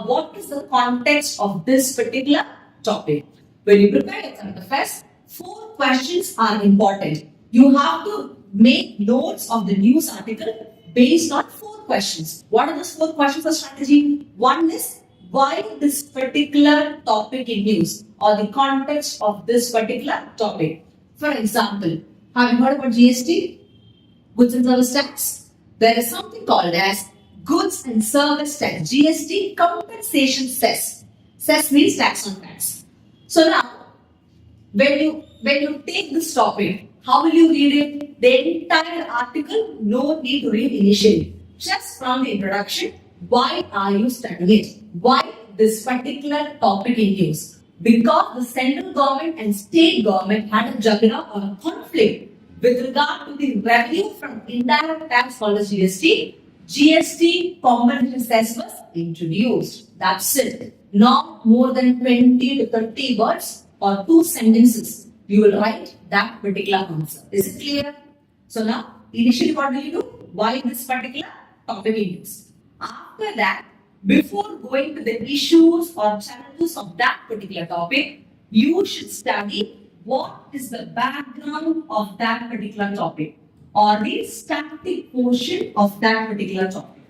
what is the context of this particular topic. When you prepare your current affairs, 4 questions are important. You have to make notes of the news article based on 4 questions. What are those 4 questions of strategy? One is, why this particular topic in news, or the context of this particular topic. For example, have you heard about GST? Goods and Service Tax? There is something called as Goods and Service Tax, GST compensation cess. Cess means tax on tax. So now, when you take this topic, how will you read it? The entire article, no need to read initially. Just from the introduction, why are you studying it? Why this particular topic in news? Because the central government and state government had a juggernaut or a conflict with regard to the revenue from indirect tax called as GST. GST compensation cess was introduced. That's it. Not more than 20 to 30 words or 2 sentences. You will write that particular answer. Is it clear? So now, initially what will you do? Why this particular topic in news? After that, before going to the issues or challenges of that particular topic, you should study what is the background of that particular topic or the static portion of that particular topic.